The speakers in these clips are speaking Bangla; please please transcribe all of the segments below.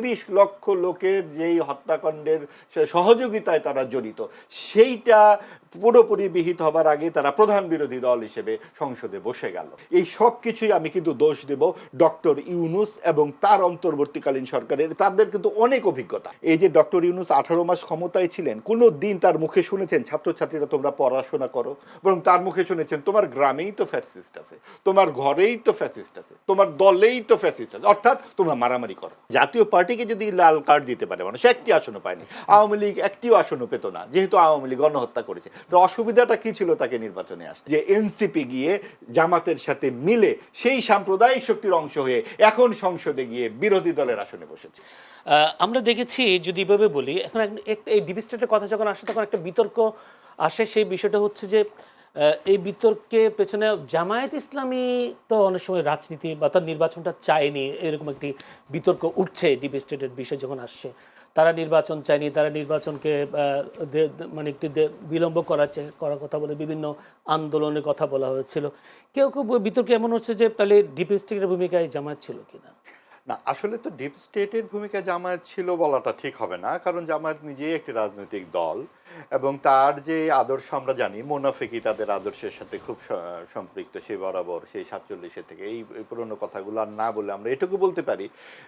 30 লক্ষ লোকের যেই হত্যাকাণ্ডের সহযোগিতায় তারা জড়িত, সেইটা পুরোপুরি বিহিত হবার আগে তারা প্রধান বিরোধী দল হিসেবে সংসদে বসে গেল। এই সব কিছুই আমি কিন্তু দোষ দেব ডক্টর ইউনূস এবং তার অন্তর্বর্তীকালীন সরকারের। তাদের কিন্তু অনেক অভিজ্ঞতা। এই যে ডক্টর ইউনূস 18 মাস ক্ষমতায় ছিলেন, কোনো দিন তার মুখে শুনেছেন ছাত্রছাত্রীরা তোমরা পড়াশোনা করো? বরং তার মুখে শুনেছেন তোমার গ্রামেই তো ফ্যাসিস্ট আছে, তোমার ঘরেই তো ফ্যাসিস্ট আছে, তোমার দলেই তো ফ্যাসিস্ট আছে, অর্থাৎ তোমরা মারামারি করো। জাতীয় পার্টিকে যদি লাল কার্ড দিতে পারে মানুষ, একটি আসনও পায়নি। আওয়ামী লীগ একটিও আসনও পেত না, যেহেতু আওয়ামী লীগ গণহত্যা করেছে। তো অসুবিধাটা কি ছিল তাকে নির্বাচনে আসতে? যে এনসিপি গিয়ে জামাতের সাথে মিলে সেই সাম্প্রদায়িক শক্তির অংশ হয়ে এখন সংসদে গিয়ে বিরোধী দলের আসনে বসেছে। আমরা দেখেছি, যদি এভাবে বলি, এখন এই ডিপ স্টেটের কথা যখন আসে তখন একটা বিতর্ক আসে। সেই বিষয়টা হচ্ছে যে এই বিতর্কের পেছনে জামায়াত ইসলামী তো অনেক সময় রাজনীতি বা তার নির্বাচনটা চায়নি, এরকম একটি বিতর্ক উঠছে ডিপ স্টেটের বিষয় যখন আসছে। তারা নির্বাচন চায়নি, তারা নির্বাচনকে মানে একটি বিলম্ব করার কথা বলে বিভিন্ন আন্দোলনের কথা বলা হয়েছিল। কেউ কেউ বিতর্কে এমন হচ্ছে যে তাহলে ডিপ স্টেটের ভূমিকায় জামায়াত ছিল কিনা। না, আসলে তো ডিপ স্টেটের ভূমিকা জামায়াত ছিল বলাটা ঠিক হবে না, কারণ জামায়াত নিজেই একটি রাজনৈতিক দল এবং তার যে আদর্শ আমরা জানি, মোনাফেকি তাদের আদর্শের সাথে খুব সম্পৃক্ত, সে বরাবর সেই 47 থেকে। এই পুরনো কথাগুলো আর না বলে আমরা এটুকু বলতে পারি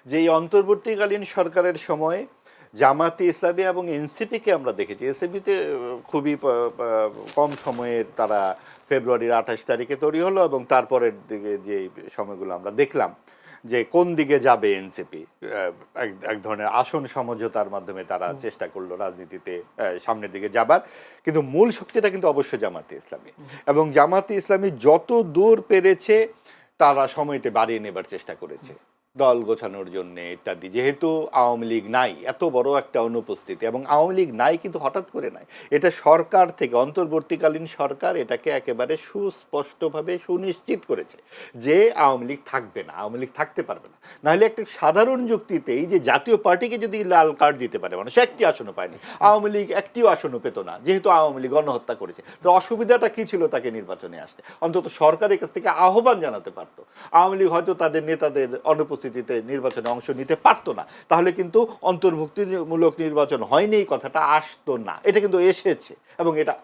যে এই অন্তর্বর্তীকালীন সরকারের সময় জামায়াতে ইসলামী এবং এনসিপিকে আমরা দেখেছি। এনসিপিতে খুবই কম সময়ের তারা ফেব্রুয়ারির 28 তারিখে তৈরি হলো এবং তারপরের দিকে যে সময়গুলো আমরা দেখলাম যে কোন দিকে যাবে এনসিপি, এক ধরনের আসন সমঝোতার মাধ্যমে তারা চেষ্টা করলো রাজনীতিতে সামনের দিকে যাবার। কিন্তু মূল শক্তিটা কিন্তু অবশ্যই জামায়াতে ইসলামী, এবং জামায়াতে ইসলামী যত দূর পেরেছে তারা সময়টা বাড়িয়ে নেবার চেষ্টা করেছে দল গোছানোর জন্য ইত্যাদি। যেহেতু আওয়ামী লীগ নাই, এত বড় একটা অনুপস্থিতি, এবং আওয়ামী লীগ নাই কিন্তু হঠাৎ করে নাই, এটা সরকার থেকে অন্তর্বর্তীকালীন সরকার এটাকে একেবারে সুস্পষ্টভাবে সুনিশ্চিত করেছে যে আওয়ামী লীগ থাকবে না, আওয়ামী লীগ থাকতে পারবে না। নাহলে একটা সাধারণ যুক্তিতেই যে জাতীয় পার্টিকে যদি লাল কার্ড দিতে পারে মানুষ, একটি আসনও পায়নি। আওয়ামী লীগ একটিও আসনও পেত না, যেহেতু আওয়ামী লীগ গণহত্যা করেছে। তো অসুবিধাটা কি ছিল তাকে নির্বাচনে আসতে? অন্তত সরকারের কাছ থেকে আহ্বান জানাতে পারতো। আওয়ামী লীগ হয়তো তাদের নেতাদের অনুপস্থিতিতে নির্বাচনে অংশ নিতে পারতো না, তাহলে কিন্তু অন্তর্ভুক্তিমূলক নির্বাচন হয়নি এই কথাটা আসতো না। এটা কিন্তু এসেছে এবং এটা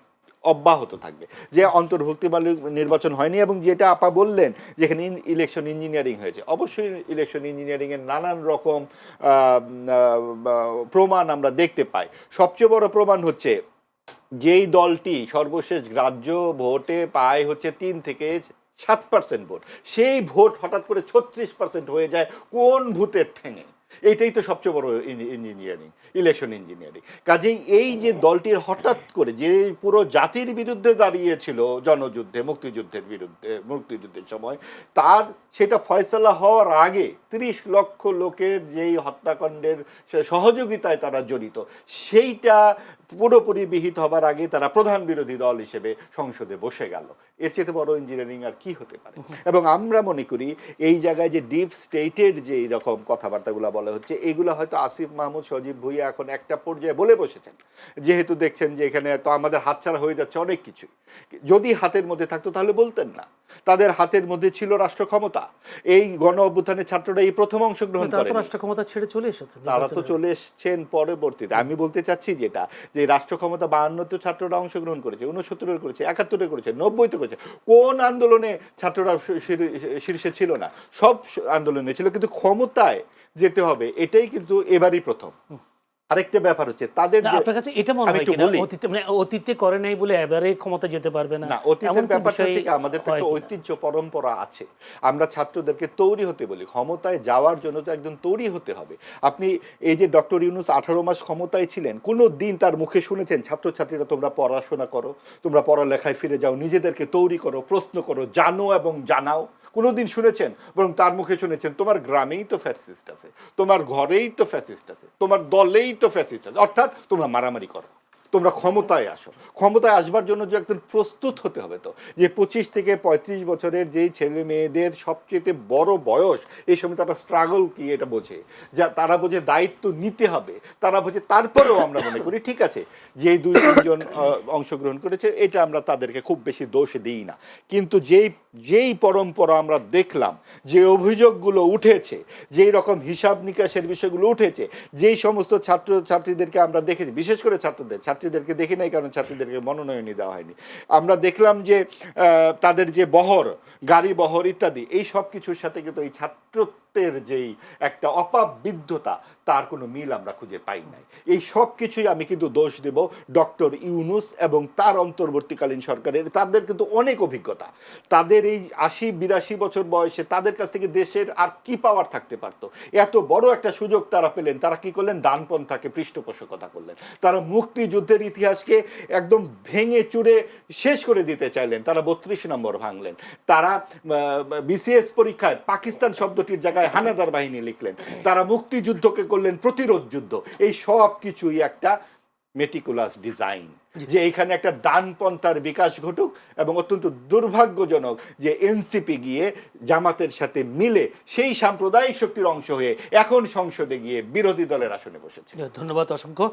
অব্যাহত থাকবে যে অন্তর্ভুক্তিমূলক নির্বাচন হয়নি। এবং যেটা আপা বললেন যেখানে ইলেকশন ইঞ্জিনিয়ারিং হয়েছে, অবশ্যই ইলেকশন ইঞ্জিনিয়ারিং এর নানান রকম প্রমাণ আমরা দেখতে পাই। সবচেয়ে বড় প্রমাণ হচ্ছে যেই দলটি সর্বশেষ গ্রাহ্য ভোটে পায় হচ্ছে 3 থেকে 7% ভোট, সেই ভোট হঠাৎ করে 36% হয়ে যায় কোন ভূতের ঠেঙে? এইটাই তো সবচেয়ে বড় ইঞ্জিনিয়ারিং, ইলেকশন ইঞ্জিনিয়ারিং। কাজেই এই যে দলটির হঠাৎ করে যে পুরো জাতির বিরুদ্ধে দাঁড়িয়েছিল জনযুদ্ধে, মুক্তিযুদ্ধের সময়, তার সেটা ফয়সালা হওয়ার আগে 30 লক্ষ লোকের যেই হত্যাকাণ্ডের সহযোগিতায় তারা জড়িত, সেইটা পুরোপুরি বিহিত হবার আগে তারা প্রধান বিরোধী দল হিসেবে সংসদে বসে গেল। এর চেয়ে বড় ইঞ্জিনিয়ারিং আর কি হতে পারে? এবং আমরা মনে করি এই জায়গায় যে ডিপ স্টেটের যে এইরকম কথাবার্তাগুলো বলা হচ্ছে, এগুলো হয়তো আসিফ মাহমুদ, সজীব ভুঁইয়া এখন একটা পর্যায়ে বলে বসেছেন, যেহেতু দেখছেন যে এখানে তো আমাদের হাতছাড়া হয়ে যাচ্ছে অনেক কিছুই। যদি হাতের মধ্যে থাকতো তাহলে বলতেন না। তাদের হাতের মধ্যে ছিল রাষ্ট্র ক্ষমতা। এই গণ অভ্যুত্থানের ছাত্ররা এই প্রথম অংশগ্রহণ করে রাষ্ট্র ক্ষমতা ছেড়ে চলে এসেছে, তারা তো চলে এসছেন পরবর্তীতে। আমি বলতে চাচ্ছি যেটা, যে রাষ্ট্র ক্ষমতা 52 ছাত্ররা অংশগ্রহণ করেছে, 69 করেছে, 71 করেছে, 90 করেছে। কোন আন্দোলনে ছাত্ররা শীর্ষে ছিল না? সব আন্দোলনে ছিল, কিন্তু ক্ষমতায় যেতে হবে এটাই কিন্তু এবারই প্রথম। আরেকটা ব্যাপার হচ্ছে তাদের, আপনার কাছে এটা মনে হয় কিনা অতীতে করে নাই বলে এবারে ক্ষমতা যেতে পারবে না? অতীতের ব্যাপারটা হচ্ছে আমাদের তো একটা ঐতিহ্য পরম্পরা আছে। আমরা ছাত্রদেরকে তৈরি হতে বলি, ক্ষমতায় যাওয়ার জন্য তো একদম তৈরি হতে হবে। আপনি এই যে ডক্টর ইউনূস 18 মাস ক্ষমতায় ছিলেন, কোনো দিন তার মুখে শুনেছেন ছাত্রছাত্রীরা তোমরা পড়াশোনা করো, তোমরা পড়ালেখায় ফিরে যাও, নিজেদেরকে তৈরি করো, প্রশ্ন করো, জানো এবং জানাও? কোনোদিন শুনেছেন? বরং তার মুখে শুনেছেন তোমার গ্রামেই তো ফ্যাসিস্ট আছে, তোমার ঘরেই তো ফ্যাসিস্ট আছে, তোমার দলেই তো ফ্যাসিস্ট আছে, অর্থাৎ তোমরা মারামারি করো, তোমরা ক্ষমতায় আসো। ক্ষমতায় আসবার জন্য যে একদম প্রস্তুত হতে হবে। তো যে 25 থেকে 35 বছরের যেই ছেলে মেয়েদের সবচেয়ে বড় বয়স, এই সময় তারা স্ট্রাগল কি এটা বোঝে, যা তারা বোঝে দায়িত্ব নিতে হবে, তারা বোঝে। তারপরেও আমরা মনে করি ঠিক আছে যে 2-3 জন অংশগ্রহণ করেছে, এটা আমরা তাদেরকে খুব বেশি দোষ দিই না। কিন্তু যেই যেই পরম্পরা আমরা দেখলাম, যে অভিযোগগুলো উঠেছে, যেই রকম হিসাব নিকাশের বিষয়গুলো উঠেছে, যেই সমস্ত ছাত্রীদেরকে আমরা দেখেছি, বিশেষ করে ছাত্রীদেরকে দেখি নাই, কারণ ছাত্রীদেরকে মনোনয়নই দেওয়া হয়নি। আমরা দেখলাম যে তাদের যে বহর, গাড়ি বহর ইত্যাদি, এই সব কিছুর সাথে কিন্তু এই ছাত্রত্বের যেই একটা অপাবিদ্ধতা, তার কোনো মিল আমরা খুঁজে পাই নাই। এই সব কিছুই আমি কিন্তু দোষ দেব ডক্টর ইউনূস এবং তার অন্তর্বর্তীকালীন সরকারের। তাদের কিন্তু অনেক অভিজ্ঞতা, তাদের এই ৮০-৮২ বছর বয়সে তাদের কাছ থেকে দেশের আর কি পাওয়ার থাকতে পারতো। এত বড় একটা সুযোগ তারা পেলেন, তারা কি করলেন? ডানপন্থাকে পৃষ্ঠপোষকতা করলেন। তারা মুক্তিযুদ্ধের ইতিহাসকে একদম ভেঙে চুরে শেষ করে দিতে চাইলেন। তারা ৩২ নম্বর ভাঙলেন। তারা বিসিএস পরীক্ষায় পাকিস্তান শব্দটির জায়গায় হানাদার বাহিনী লিখলেন। তারা মুক্তিযুদ্ধকে করলেন প্রতিরোধ যুদ্ধ। এই সব কিছুই একটা মেটিকুলাস ডিজাইন, যে এখানে একটা ডানপন্থার বিকাশ ঘটুক। এবং অত্যন্ত দুর্ভাগ্যজনক যে এনসিপি গিয়ে জামাতের সাথে মিলে সেই সাম্প্রদায়িক শক্তির অংশ হয়ে এখন সংসদে গিয়ে বিরোধী দলের আসনে বসেছে। ধন্যবাদ অসংখ্য।